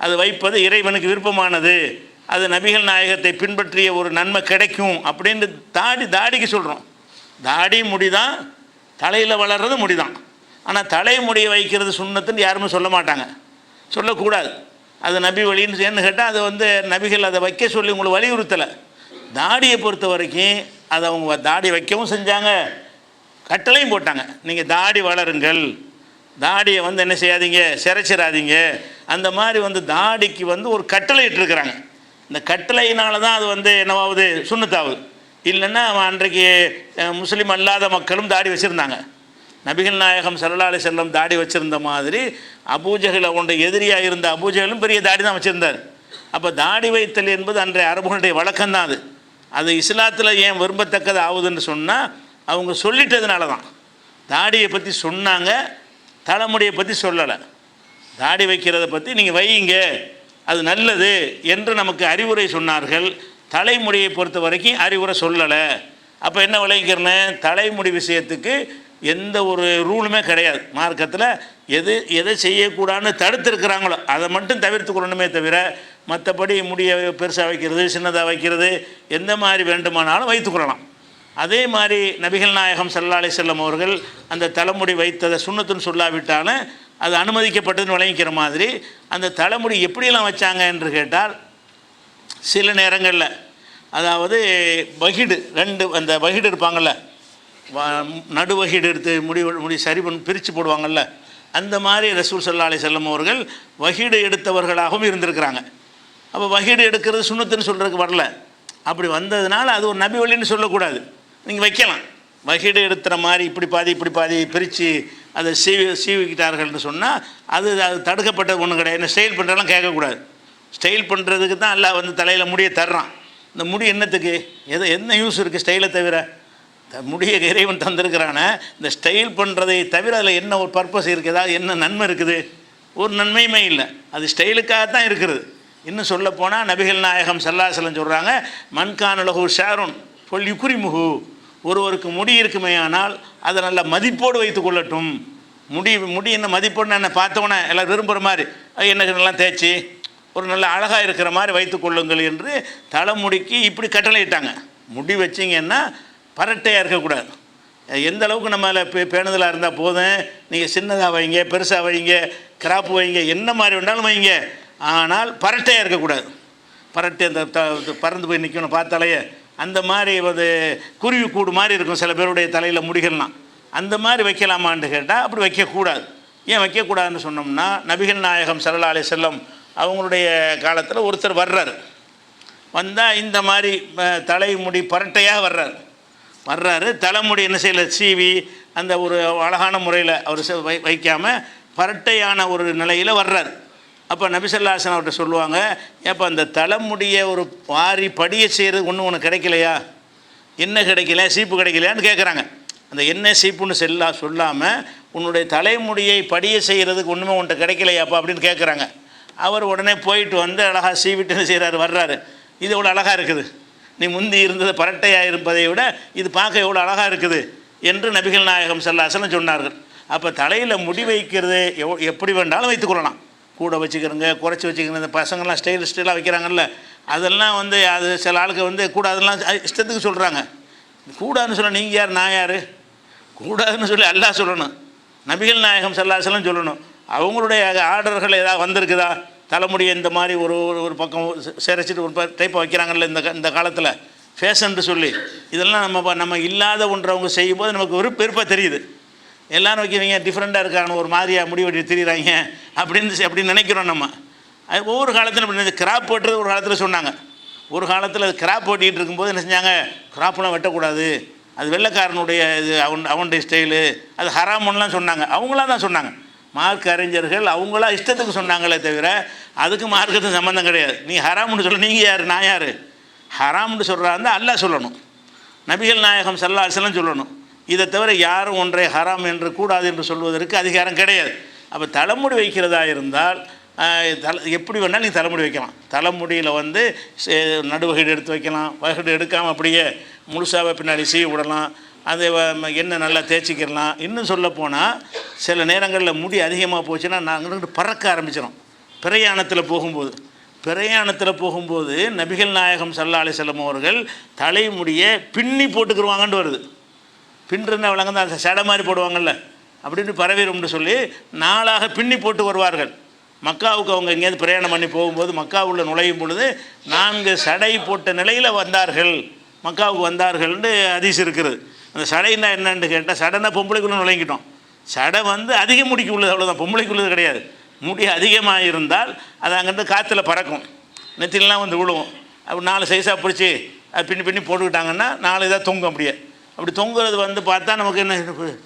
[SPEAKER 1] அது வைப்பது இறைவனுக்கு விருப்பமானது, அது நபிகள் நாயகத்தை பின்பற்றிய ஒரு நன்மை கிடைக்கும் அப்படின்னு தாடிக்கு சொல்கிறோம். தாடி முடி தான், தலையில் வளர்கிறது முடி தான். ஆனால் தலைமுடியை வைக்கிறது சுன்னத்துன்னு யாருமே சொல்ல மாட்டாங்க, சொல்லக்கூடாது. அது நபி வழின்னு ஏன்னு கேட்டால் அது வந்து நபிகள் அதை வைக்க சொல்லி உங்களுக்கு வலியுறுத்தலை. தாடியை பொறுத்த வரைக்கும் அதை அவங்க தாடி வைக்கவும் செஞ்சாங்க, கட்டளையும் போட்டாங்க, நீங்கள் தாடி வளருங்கள், தாடியை வந்து என்ன செய்யாதீங்க, சிறைச்சிடாதீங்க. அந்த மாதிரி வந்து தாடிக்கு வந்து ஒரு கட்டளை இட்டுருக்குறாங்க. இந்த கட்டளையினால தான் அது வந்து என்னவாகுது, சுன்னத்தாகுது. இல்லைன்னா அன்றைக்கு முஸ்லீம் அல்லாத மக்களும் தாடி வச்சுருந்தாங்க. நபிகள் நாயகம் ஸல்லல்லாஹு அலைஹி வஸல்லம் தாடி வச்சுருந்த மாதிரி அபூஜஹல் அவனுடைய எதிரியாக இருந்த அபூஜஹலும் பெரிய தாடி தான் வச்சுருந்தார். அப்போ தாடி வைத்தல் என்பது அன்றைய அரபுகளுடைய வழக்கம்தான். அது இஸ்லாத்தில் ஏன் விரும்பத்தக்கது ஆகுதுன்னு சொன்னால் அவங்க சொல்லிட்டதுனால தான். தாடியை பற்றி சொன்னாங்க, தலைமுடியை பற்றி சொல்லலை. தாடி வைக்கிறத பற்றி நீங்கள் வையுங்க, அது நல்லது என்று நமக்கு அறிவுரை சொன்னார்கள். தலைமுடியை பொறுத்த வரைக்கும் அறிவுரை சொல்லலை. அப்போ என்ன விளைவிக்கிறேன்னு, தலைமுடி விஷயத்துக்கு எந்த ஒரு ரூலுமே கிடையாது மார்க்கத்தில். எதை செய்யக்கூடாதுன்னு தடுத்துருக்கிறாங்களோ அதை மட்டும் தவிர்த்து கொள்ளணுமே தவிர, மற்றபடி முடியை பெருசாக வைக்கிறது, சின்னதாக வைக்கிறது, எந்த மாதிரி வேண்டுமானாலும் வைத்துக்கொள்ளலாம். அதே மாதிரி நபிகள் நாயகம் ஸல்லல்லாஹு அலைஹி வஸல்லம் அவர்கள் அந்த தலைமுடி வைத்ததை சுன்னத்துன்னு சொல்லாவிட்டாலும் அது அனுமதிக்கப்பட்டதுன்னு விளங்கிக்கிற மாதிரி அந்த தலைமுடி எப்படியெல்லாம் வச்சாங்க என்று கேட்டால், சில நேரங்களில் அதாவது வகிடு ரெண்டு, அந்த வகிடு இருப்பாங்கள்ல, நடு வகிடு எடுத்து முடி சரி பிரித்து போடுவாங்கள்ல, அந்த மாதிரி ரசூல் ஸல்லல்லாஹு அலைஹி வஸல்லம் அவர்கள் வகிடு எடுத்தவர்களாகவும் இருந்திருக்கிறாங்க. அப்போ வகிடு எடுக்கிறது சுன்னத்துன்னு சொல்கிறதுக்கு வரல. அப்படி வந்ததுனால அது ஒரு நபி வழின்னு சொல்லக்கூடாது, நீங்கள் வைக்கலாம். வகிடு எடுத்துகிற மாதிரி இப்படி பாதி பிரித்து அதை சீவிக்கிட்டார்கள்னு சொன்னால் அது தடுக்கப்பட்டது ஒன்றும் கிடையாது. என்ன ஸ்டைல் பண்ணுறதெல்லாம் கேட்கக்கூடாது. ஸ்டைல் பண்ணுறதுக்கு தான் எல்லாம் வந்து தலையில் முடியை தர்றான். இந்த முடி என்னத்துக்கு, என்ன யூஸ் இருக்குது ஸ்டைலை தவிர? முடியை இறைவன் தந்திருக்கிறான, இந்த ஸ்டைல் பண்ணுறதை தவிர அதில் என்ன ஒரு பர்பஸ் இருக்குது, ஏதாவது என்ன நன்மை இருக்குது? ஒரு நன்மையுமே இல்லை. அது ஸ்டைலுக்காக தான் இருக்கிறது. இன்னும் சொல்லப்போனால் நபிகள் நாயகம் ஸல்லல்லாஹு அலைஹி வஸல்லம் சொல்கிறாங்க, மன்கானலஹு ஷாருன் பொல் யுக்ரிமுஹு, ஒருவருக்கு முடி இருக்குமே ஆனால் அதை நல்ல மதிப்போடு வைத்து கொள்ளட்டும். முடி என்ன மதிப்போடு என்ன பார்த்தோன்னே எல்லாம் விரும்புகிற மாதிரி என்னெல்லாம் தேய்ச்சி ஒரு நல்ல அழகாக இருக்கிற மாதிரி வைத்து கொள்ளுங்கள் என்று தலைமுடிக்கு இப்படி கட்டளையிட்டாங்க. முடி வச்சிங்கன்னா பரட்டையாக இருக்கக்கூடாது. எந்த அளவுக்கு நம்ம அதில் பேணுதலாக இருந்தால் போதும். நீங்கள் சின்னதாக வைங்க, பெருசாக வைங்க, கிராப்பு வைங்க, என்ன மாதிரி வேண்டாலும் வைங்க, ஆனால் பரட்டையாக இருக்கக்கூடாது. பரட்டை அந்த பறந்து போய் நிற்கணும் பார்த்தாலேயே, அந்த மாதிரி ஒரு குருவி கூடு மாதிரி இருக்கும் சில பேருடைய தலையில் முடிகள்லாம். அந்த மாதிரி வைக்கலாமான்னு கேட்டால் அப்படி வைக்கக்கூடாது. ஏன் வைக்கக்கூடாதுன்னு சொன்னோம்னா, நபிகள் நாயகம் ஸல்லல்லாஹு அலைஹி வஸல்லம் அவங்களுடைய காலத்தில் ஒருத்தர் வர்றார். வந்தால் இந்த மாதிரி தலைமுடி பரட்டையாக வர்றாரு. தலைமுடி என்ன செய்யலை, சீவி அந்த ஒரு அழகான முறையில் அவர் வைக்காமல் பரட்டையான ஒரு நிலையில் வர்றார். அப்போ நபி ஸல்லல்லாஹு அலைஹி வஸல்லம் அவர்கிட்ட சொல்லுவாங்க, ஏப்போ அந்த தலைமுடியை ஒரு வாரி படிய செய்கிறது ஒன்றும் உனக்கு கிடைக்கலையா, என்ன கிடைக்கல, சீப்பு கிடைக்கலையான்னு கேட்குறாங்க. அந்த என்ன சீப்புன்னு சொல்லாமல் உன்னுடைய தலைமுடியை படிய செய்கிறதுக்கு ஒன்றுமே உன்ட்ட கிடைக்கலையாப்பா அப்படின்னு கேட்குறாங்க. அவர் உடனே போயிட்டு வந்து அழகாக சீவிட்டு என்ன செய்கிறாரு, வர்றாரு. இது எவ்வளோ அழகாக இருக்குது, நீ முந்தி இருந்தது பரட்டையாக இருப்பதை விட இது பார்க்க எவ்வளோ அழகாக இருக்குது என்று நபிகள் நாயகம் ஸல்லல்லாஹு அலைஹி வஸல்லம் சொன்னார்கள். அப்போ தலையில் முடி வைக்கிறது எப்படி வேண்டாலும் வைத்துக்கொள்ளலாம். கூட வச்சுக்கிறங்க, குறைச்சி வச்சுக்கிறங்க. இந்த பசங்கள்லாம் ஸ்டைலாக வைக்கிறாங்கல்ல, அதெல்லாம் வந்து அது சில ஆளுக்கு வந்து கூட அதெல்லாம் இஷ்டத்துக்கு சொல்கிறாங்க. கூடாதுன்னு சொல்ல நீங்கள் யார், நான் யார்? கூடாதுன்னு சொல்லி அல்லாஹ் சொல்லணும், நபிகள் நாயகம் ஸல்லல்லாஹு அலைஹி வஸல்லம் சொல்லணும். அவங்களுடைய ஆர்டர்கள் ஏதாவது வந்திருக்குதா? தலைமுடியை இந்த மாதிரி ஒரு ஒரு பக்கம் சிரைச்சிட்டு ஒரு டைப்பை வைக்கிறாங்கல்ல இந்த காலத்தில் ஃபேஷன்ட்டு சொல்லி, இதெல்லாம் நம்ம இல்லாத ஒன்றை அவங்க செய்யும்போது நமக்கு ஒரு பெருப்பாக தெரியுது. எல்லோரும் வைக்கிறீங்க டிஃப்ரெண்ட்டாக இருக்காங்க, ஒரு மாதிரியாக முடி வெட்டி திரிகிறாங்க அப்படின்னு நினைக்கிறோம் நம்ம. அது ஒவ்வொரு காலத்தில் இப்படி கிராப் வெட்டுறது ஒரு காலத்தில் சொன்னாங்க. ஒரு காலத்தில் அது கிராப் வெட்டிகிட்டு இருக்கும்போது என்ன செஞ்சாங்க, கிராப்லாம் வெட்டக்கூடாது, அது வெள்ளைக்காரனுடைய இது அவனுடைய ஸ்டைலு, அது ஹராமுன்னெலாம் சொன்னாங்க. அவங்களாம் தான் சொன்னாங்க. மார்க் அறிஞர்கள் அவங்களா இஷ்டத்துக்கு சொன்னாங்களே தவிர அதுக்கு மார்க்கத்துக்கு சம்மந்தம் கிடையாது. நீ ஹராம்னு சொல்ல, நீங்கள் யார், நான் யார்? ஹராம்னு சொல்கிறாருந்தா அல்லாஹ் சொல்லணும், நபிகள் நாயகம் ஸல்லல்லாஹு அலைஹி வஸல்லம் சொல்லணும். இதை தவிர யாரும் ஒன்றை ஹராம் என்று கூடாது என்று சொல்வதற்கு அதிகாரம் கிடையாது. அப்போ தலைமுடி வைக்கிறதா இருந்தால் எப்படி வேணாலும் நீங்கள் தலைமுடி வைக்கலாம். தலைமுடியில் வந்து நடுவகைடு எடுத்து வைக்கலாம், வகைடு எடுக்காமல் அப்படியே முழுசாக பின்னாடி சீவி விடலாம், அதை எண்ணெய் நல்லா தேய்ச்சிக்கிடலாம். இன்னும் சொல்லப்போனால் சில நேரங்களில் முடி அதிகமாக போச்சுன்னா நாங்கள் பறக்க ஆரம்பிச்சிடும். பிரயாணத்தில் போகும்போது நபிகள் நாயகம் ஸல்லல்லாஹு அலைஹி வஸல்லம் அவர்கள் தலைமுடியை பின்னி போட்டுக்கிடுவாங்கன்னு வருது. பின்னுன்னா விளங்க தான் அந்த சடை மாதிரி போடுவாங்கள்ல, அப்படின்னு பரவிடும்னு சொல்லி நாளாக பின்னி போட்டு வருவார்கள். மக்காவுக்கு அவங்க எங்கேயாவது பிரயாணம் பண்ணி போகும்போது மக்காவுள்ள நுழையும் பொழுது 4 சடை போட்ட நிலையில் வந்தார்கள், மக்காவுக்கு வந்தார்கள்னு ஹதீஸ் இருக்குது. அந்த சடைன்னா என்னன்னு கேட்டால், சடைனா பொம்பளைக்குள்ளே நுழைங்கிட்டோம். சடை வந்து அதிக முடிக்கு உள்ளது, அவ்வளோதான், பொம்பளைக்குள்ளது கிடையாது. முடி அதிகமாக இருந்தால் அது அங்கேருந்து காற்றுல பறக்கும், நெத்திலாம் வந்து விழுவும். அப்படி 4 சைஸாக பிடிச்சி அது பின்னி போட்டுக்கிட்டாங்கன்னா 4 இதாக தொங்கும். அப்படியே அப்படி தொங்குறது வந்து பார்த்தா நமக்கு என்ன,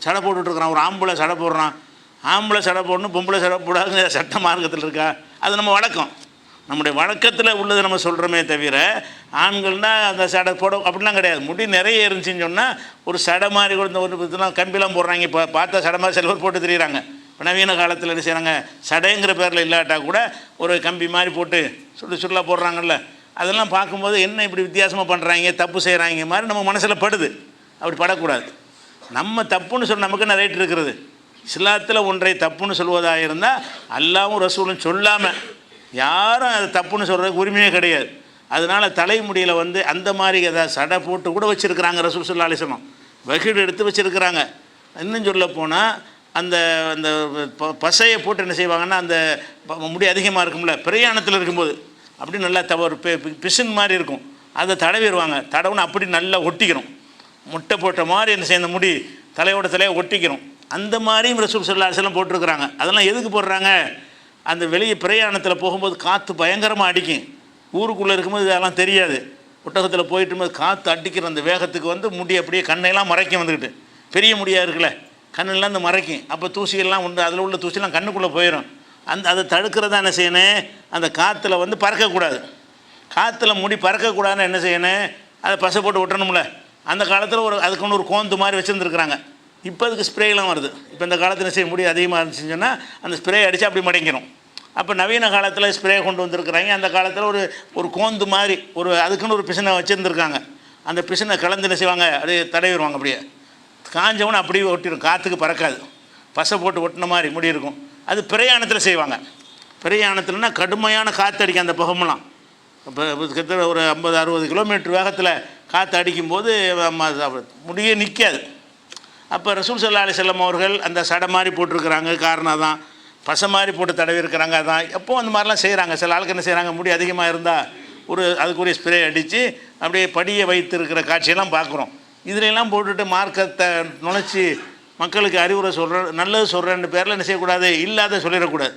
[SPEAKER 1] சடை போட்டுட்ருக்குறான், ஒரு ஆம்பளை சடை போடுறான், ஆம்பளை சடை போடணும் பொம்பளை சடை போடாதுங்க சட்ட மார்க்கத்தில் இருக்கா? அது நம்ம வழக்கம், நம்முடைய வழக்கத்தில் உள்ளதை நம்ம சொல்கிறோமே தவிர ஆண்கள்னால் அந்த சடை போட அப்படிலாம் கிடையாது. முடி நிறைய இருந்துச்சுன்னு சொன்னால் ஒரு சடை மாதிரி கொடுத்த ஒரு இதெல்லாம் கம்பிலாம் போடுறாங்க. இப்போ பார்த்தா சடை மாதிரி சில பேர் போட்டு தெரியுறாங்க. இப்போ நவீன காலத்தில் என்ன செய்கிறாங்க, சடைங்கிற பேரில் இல்லாட்டால் கூட ஒரு கம்பி மாதிரி போட்டு சுற்றுலா போடுறாங்கல்ல, அதெல்லாம் பார்க்கும்போது என்ன இப்படி வித்தியாசமாக பண்ணுறாங்க, தப்பு செய்கிறாங்க மாதிரி நம்ம மனசில் படுது. அப்படி படக்கூடாது. நம்ம தப்புன்னு சொல்ல நமக்கு என்ன ரைட் இருக்கிறது? இஸ்லாத்தில் ஒன்றை தப்புன்னு சொல்வதாக இருந்தால் அல்லாஹ்வும் ரசூலும் சொல்லாமல் யாரும் அது தப்புன்னு சொல்கிறதுக்கு உரிமையே கிடையாது. அதனால் தலைமுடியில் வந்து அந்த மாதிரி ஏதாவது சடை போட்டு கூட வச்சுருக்கிறாங்க. ரசூல் ஸல்லல்லாஹு அலைஹி வஸல்லம் வகீடு எடுத்து வச்சுருக்கிறாங்க. இன்னும் சொல்ல போனால் அந்த அந்த பசையை போட்டு என்ன செய்வாங்கன்னா, அந்த முடி அதிகமாக இருக்கும்ல பிரயாணத்தில் இருக்கும்போது அப்படி நல்லா ஒரு பிசின் மாதிரி இருக்கும், அதை தடவிடுவாங்க. தடவுன்னு அப்படி நல்லா ஒட்டிக்கிறோம், முட்டை போட்ட மாதிரி என்ன செய்ய, அந்த முடி தலையோட தலையை ஒட்டிக்கிறோம். அந்த மாதிரியும் ரசூல் ஸல்லல்லாஹு அலைஹி வஸல்லம் போட்டிருக்கிறாங்க. அதெல்லாம் எதுக்கு போடுறாங்க? அந்த வெளியே பிரயாணத்தில் போகும்போது காற்று பயங்கரமாக அடிக்கும். ஊருக்குள்ளே இருக்கும்போது இதெல்லாம் தெரியாது. ஒட்டகத்தில் போயிட்டு காற்று அடிக்கிற அந்த வேகத்துக்கு வந்து முடி அப்படியே கண்ணையெல்லாம் மறைக்கும். வந்துக்கிட்டு பெரிய முடியாக இருக்குல்ல, கண்ணெல்லாம் அந்த மறைக்கும். அப்போ தூசியெல்லாம் உண்டு, அதில் உள்ள தூசியெல்லாம் கண்ணுக்குள்ளே போயிடும். அதை தடுக்கிறதா என்ன செய்யணும், அந்த காற்றுல வந்து பறக்கக்கூடாது. காற்றுல முடி பறக்கக்கூடாதுன்னு என்ன செய்யணும், அதை பசை போட்டு ஒட்டணும்ல. அந்த காலத்தில் அதுக்குன்னு ஒரு கோந்து மாதிரி வச்சுருந்துருக்குறாங்க. இப்போ அதுக்கு ஸ்ப்ரேலாம் வருது. இப்போ இந்த காலத்தில் செய்ய முடி அதிகமாக இருந்துச்சுன்னு சொன்னால் அந்த ஸ்ப்ரே அடித்து அப்படி மடங்கிடும். அப்போ நவீன காலத்தில் ஸ்ப்ரே கொண்டு வந்திருக்கிறாங்க. அந்த காலத்தில் ஒரு கோந்து மாதிரி அதுக்குன்னு ஒரு பிசினை வச்சுருந்துருக்காங்க. அந்த பிசினை கலந்து என்ன செய்வாங்க, அப்படியே தடவிடுவாங்க. அப்படியே காஞ்சவனு அப்படியே ஒட்டிடும், காற்றுக்கு பறக்காது. பசை போட்டு ஒட்டின மாதிரி முடி இருக்கும். அது பிரயாணத்தில் செய்வாங்க. பிரயாணத்தில்னா கடுமையான காற்று அடிக்கும். அந்த புகமெல்லாம் இப்போ கிட்டத்தட்ட ஒரு 50-60 கிலோமீட்டர் வேகத்தில் காற்று அடிக்கும்போது முடியே நிற்காது. அப்போ ரசூல் ஸல்லல்லாஹு அலைஹி வஸல்லம் அவர்கள் அந்த சடை மாதிரி போட்டிருக்கிறாங்க. காரணம் தான் பசை மாதிரி போட்டு தடவி இருக்கிறாங்க. அதான் எப்போது அந்த மாதிரிலாம் செய்கிறாங்க. சில ஆளுக்கு என்ன செய்கிறாங்க, முடி அதிகமாக இருந்தால் அதுக்குரிய ஸ்ப்ரே அடித்து அப்படியே படியை வைத்திருக்கிற காட்சியெல்லாம் பார்க்குறோம். இதிலெல்லாம் போட்டுட்டு மார்க்கத்தை நுழைச்சி மக்களுக்கு அறிவுரை சொல்கிற, நல்லது சொல்கிறேன்னு பேரில் என்ன செய்யக்கூடாது, இல்லாத சொல்லிடக்கூடாது.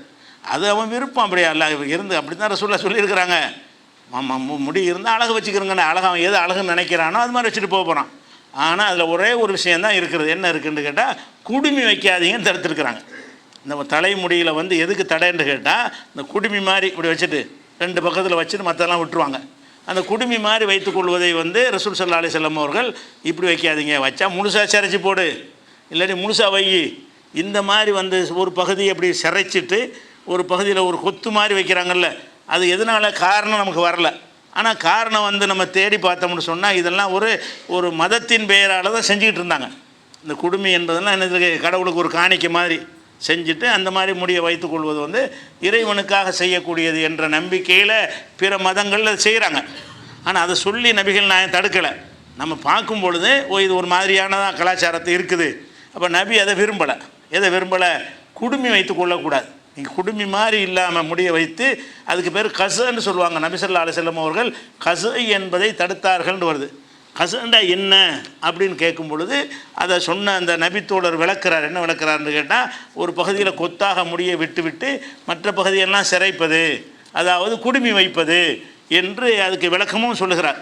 [SPEAKER 1] அது அவன் விருப்பம். அப்படியே அல்ல இருந்து அப்படி தான் ரசூலுல்லாஹ் சொல்லியிருக்கிறாங்க. முடி இருந்தால் அழகு வச்சுக்கிறோங்கண்ணே, அழகு அவன் எது அழகுன்னு நினைக்கிறானோ அது மாதிரி வச்சுட்டு போகிறான். ஆனால் அதில் ஒரே ஒரு விஷயந்தான் இருக்கிறது. என்ன இருக்குதுன்னு கேட்டால், குடுமி வைக்காதீங்கன்னு தடுத்துருக்குறாங்க. இந்த தலைமுடியில் வந்து எதுக்கு தடைன்னு கேட்டால், இந்த குடுமி மாதிரி இப்படி வச்சுட்டு 2 பக்கத்தில் வச்சுட்டு மற்றெல்லாம் விட்டுருவாங்க. அந்த குடுமி மாதிரி வைத்துக்கொள்வதை வந்து ரசூல் ஸல்லல்லாஹு அலைஹி வஸல்லம் அவர்கள் இப்படி வைக்காதீங்க, வச்சா முழுசாக சிரைச்சி போடு, இல்லாட்டி முழுசாக வை. இந்த மாதிரி வந்து ஒரு பகுதியை அப்படி சிரைச்சிட்டு ஒரு பகுதியில் ஒரு கொத்து மாதிரி வைக்கிறாங்கல்ல, அது எதனால் காரணம் நமக்கு வரல. ஆனால் காரணம் வந்து நம்ம தேடி பார்த்தோம்னு சொன்னால் இதெல்லாம் ஒரு மதத்தின் பெயரால் தான் செஞ்சுக்கிட்டு இருந்தாங்க. இந்த குடுமி என்பதெல்லாம் என்ன, கடவுளுக்கு ஒரு காணிக்கை மாதிரி செஞ்சுட்டு அந்த மாதிரி முடியை வைத்துக்கொள்வது வந்து இறைவனுக்காக செய்யக்கூடியது என்ற நம்பிக்கையில் பிற மதங்களில் செய்கிறாங்க. ஆனால் அதை சொல்லி நபிகள் நாயகம் தடுக்கலை. நம்ம பார்க்கும் பொழுது இது ஒரு மாதிரியான கலாச்சாரத்தை இருக்குது. அப்போ நபி அதை விரும்பலை. எதை விரும்பலை? குடுமி வைத்து கொள்ளக்கூடாது. நீங்கள் குடுமி மாதிரி இல்லாமல் முடிய வைத்து, அதுக்கு பேர் கசுன்னு சொல்லுவாங்க. நபி ஸல்லல்லாஹு அலைஹி வஸல்லம் அவர்கள் கசு என்பதை தடுத்தார்கள்னு வருது. கசுண்டா என்ன அப்படின்னு கேட்கும் பொழுது அதை சொன்ன அந்த நபித்தோழர் விளக்குறார். என்ன விளக்குறாருன்னு கேட்டால், ஒரு பகுதியில் கொத்தாக முடியை விட்டு விட்டு மற்ற பகுதியெல்லாம் சிரைப்பது, அதாவது குடுமி வைப்பது என்று அதுக்கு விளக்கமும் சொல்லுகிறார்.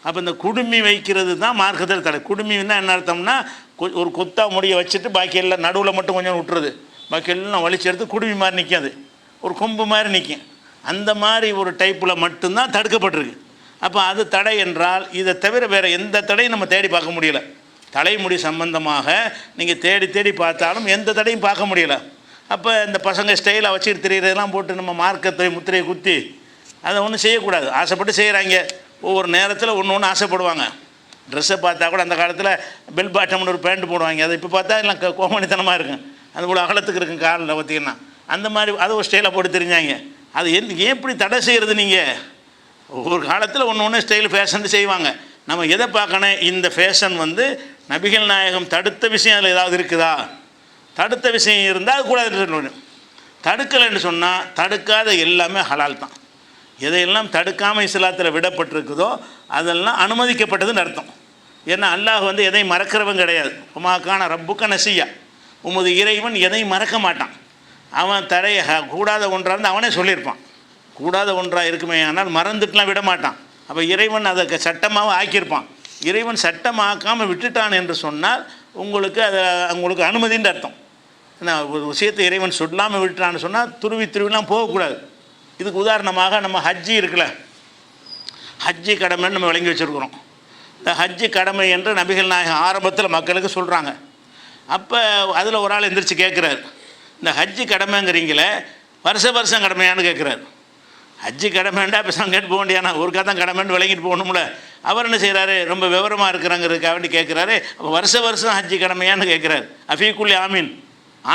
[SPEAKER 1] அப்போ இந்த குடுமி வைக்கிறது தான் மார்க்கத்தில் தடை. குடுமின்னா என்ன அர்த்தம்னா, ஒரு கொத்தா முடியை வச்சுட்டு பாக்கி எல்லாம் நடுவில் மட்டும் கொஞ்சம் விட்டுறது, பாக்கி எல்லாம் வலிச்சு எடுத்து குடுமி மாதிரி நிற்காது, ஒரு கொம்பு மாதிரி நிற்கும். அந்த மாதிரி ஒரு டைப்பில் மட்டும்தான் தடுக்கப்பட்டிருக்கு. அப்போ அது தடை என்றால், இதை தவிர வேறு எந்த தடையும் நம்ம தேடி பார்க்க முடியலை. தலைமுடி சம்பந்தமாக நீங்கள் தேடி தேடி பார்த்தாலும் எந்த தடையும் பார்க்க முடியலை. அப்போ இந்த பசங்க ஸ்டைலாக வச்சுட்டு தெரியறதெல்லாம் போட்டு நம்ம மார்க்கத்தை முத்திரையை குத்தி அதை ஒன்றும் செய்யக்கூடாது. ஆசைப்பட்டு செய்கிறாங்க. ஒவ்வொரு நேரத்தில் ஒன்று ஒன்று ஆசைப்படுவாங்க. ட்ரெஸ்ஸை பார்த்தா கூட அந்த காலத்தில் பெல் பாட்டம்னு ஒரு பேண்ட் போடுவாங்க. அதை இப்போ பார்த்தா எல்லாம் கோமணித்தனமாக இருக்கும். அது போல் அகலத்துக்கு இருக்கும் காலில் பார்த்திங்கன்னா. அந்த மாதிரி அதை ஒரு ஸ்டைலாக போட்டு தெரிஞ்சாங்க. அது எப்படி தடை செய்கிறது? நீங்கள் ஒவ்வொரு காலத்தில் ஒன்று ஒன்று ஸ்டைல் ஃபேஷன் செய்வாங்க. நம்ம எதை பார்க்கணும்? இந்த ஃபேஷன் நபிகள் நாயகம் தடுத்த விஷயம் அதில் ஏதாவது இருக்குதா? தடுத்த விஷயம் இருந்தால் அது கூடாதுன்னு சொல்லணும். தடுக்கலைன்னு சொன்னால் தடுக்காத எல்லாமே ஹலால் தான். எதையெல்லாம் தடுக்காமல் இஸ்லாத்தில் விடப்பட்டிருக்குதோ அதெல்லாம் அனுமதிக்கப்பட்டதுன்னு அர்த்தம். ஏன்னா அல்லாஹ் எதையும் மறக்கிறவன் கிடையாது. உமாக்கான ரப்புக்க நசியா, உமது இறைவன் எதையும் மறக்க மாட்டான். அவன் தடைய கூடாத ஒன்றாக இருந்து அவனே சொல்லியிருப்பான். கூடாத ஒன்றாக இருக்குமே ஆனால் மறந்துட்டுலாம் விட மாட்டான். அப்போ இறைவன் அதை சட்டமாக ஆக்கியிருப்பான். இறைவன் சட்டமாக்காமல் விட்டுட்டான் என்று சொன்னால் உங்களுக்கு அனுமதின்ற அர்த்தம். ஏன்னா ஒரு விஷயத்தை இறைவன் சொல்லாமல் விட்டுட்டான்னு சொன்னால் துருவிலாம் போகக்கூடாது. இதுக்கு உதாரணமாக நம்ம ஹஜ்ஜி இருக்குல்ல, ஹஜ்ஜி கடமைன்னு நம்ம விளங்கி வச்சுருக்குறோம். இந்த ஹஜ்ஜி கடமை என்று நபிகள் நாயகம் ஆரம்பத்தில் மக்களுக்கு சொல்கிறாங்க. அப்போ அதில் ஒரு ஆள் எந்திரிச்சு கேட்குறாரு, இந்த ஹஜ்ஜி கடமைங்கிறீங்களே வருஷம் கடமையான்னு கேட்குறாரு. ஹஜ்ஜி கடமைண்டா இப்போ கேட்டு போக வேண்டியானா, ஒரு தான் கடமைன்னு விளங்கிட்டு போகணும்ல. அவர் என்ன செய்கிறாரு, ரொம்ப விவரமாக இருக்கிறாங்கிறதுக்காக வேண்டி கேட்குறாரு. அப்போ வருஷம் ஹஜ்ஜி கடமையான்னு கேட்குறாரு. அஃபீக்குல் ஆமீன்,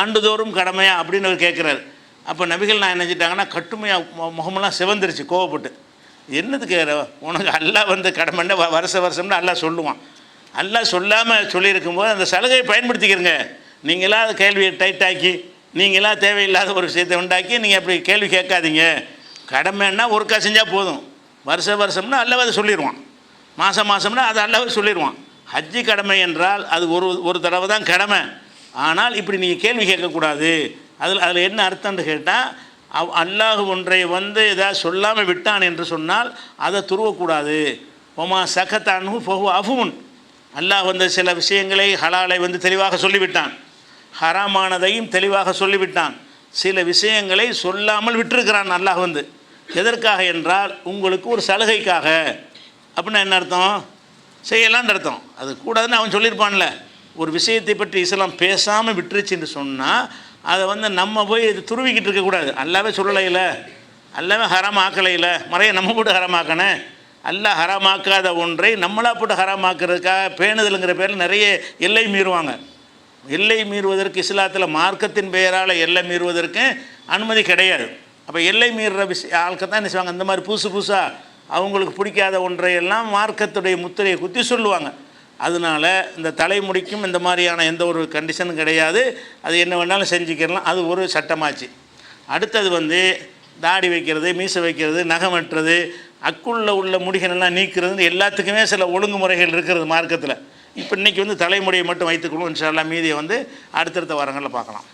[SPEAKER 1] ஆண்டுதோறும் கடமையா அப்படின்னு அவர் கேட்குறாரு. அப்போ நபிகள் நான் என்ன செஞ்சிட்டாங்கன்னா, கட்டுமையாக முகமெல்லாம் சிவந்துருச்சு கோவப்பட்டு. என்னதுக்கு உனக்கு அல்லாஹ் கடமைண்டா வருஷம்னு அல்லாஹ் சொல்லுவான். அல்லாஹ் சொல்லாமல் சொல்லியிருக்கும்போது அந்த சலுகையை பயன்படுத்திக்கிறங்க. நீங்களாக அதை கேள்வியை டைட்டாக்கி, நீங்களாக தேவையில்லாத ஒரு விஷயத்தை உண்டாக்கி நீங்கள் அப்படி கேள்வி கேட்காதீங்க. கடமைன்னா ஒருக்கா செஞ்சால் போதும். வருஷம்னா அல்லாஹ் அதை சொல்லிடுவான். மாதம்னா அதை அல்லாஹ் சொல்லிடுவான். ஹஜ்ஜி கடமை என்றால் அது ஒரு தடவை தான் கடமை. ஆனால் இப்படி நீங்கள் கேள்வி கேட்கக்கூடாது. அதில் என்ன அர்த்தம்னு கேட்டால், அல்லாஹ் ஒன்றை ஏதாவது சொல்லாமல் விட்டான் என்று சொன்னால் அதை துருவக்கூடாது. ஒமா சகத்தானு ஃபஹு அஃபுன், அல்லாஹ் சில விஷயங்களை ஹலாலை தெளிவாக சொல்லிவிட்டான், ஹராமானதையும் தெளிவாக சொல்லிவிட்டான். சில விஷயங்களை சொல்லாமல் விட்டிருக்கிறான் அல்லாஹ். எதற்காக என்றால் உங்களுக்கு ஒரு சலுகைக்காக. அப்படின்னா என்ன அர்த்தம்? செய்யலான்னு அர்த்தம். அது கூடாதுன்னு அவன் சொல்லியிருப்பான்ல. ஒரு விஷயத்தை பற்றி இஸ்லாம் பேசாமல் விட்டுருச்சுன்னு சொன்னால் அதை நம்ம போய் இது துருவிக்கிட்டு இருக்கக்கூடாது. அல்லாவே சொல்லலையில, அல்லாவே ஹராமாக்கலையில், முறையை நம்ம போட்டு ஹராமாக்கணும். அல்லாஹ் ஹராமாக்காத ஒன்றை நம்மளாக போட்டு ஹராமாக்கிறதுக்காக பேணுதலுங்கிற பேரில் நிறைய எல்லை மீறுவாங்க. எல்லை மீறுவதற்கு இஸ்லாத்தில் மார்க்கத்தின் பெயரால் எல்லை மீறுவதற்கு அனுமதி கிடையாது. அப்போ எல்லை மீறுற ஆட்கள் தான் என்ன செய்வாங்க, இந்த மாதிரி புதுசாக அவங்களுக்கு பிடிக்காத ஒன்றையெல்லாம் மார்க்கத்துடைய முத்திரையை குத்தி சொல்லுவாங்க. அதனால் இந்த தலைமுடிக்கும் இந்த மாதிரியான எந்த ஒரு கண்டிஷனும் கிடையாது. அது என்ன வேணாலும் செஞ்சுக்கலாம். அது ஒரு சட்டமாச்சு. அடுத்தது தாடி வைக்கிறது, மீசை வைக்கிறது, நகம் வெட்டுறது, அக்குள்ள உள்ள முடிகளெல்லாம் நீக்கிறது, எல்லாத்துக்குமே சில ஒழுங்குமுறைகள் இருக்கிறது மார்க்கத்தில். இப்போ இன்றைக்கி தலைமுடியை மட்டும் வைத்துக்கணும். இன்ஷா அல்லாஹ் மீதியை அடுத்தடுத்த வாரங்களில் பார்க்கலாம்.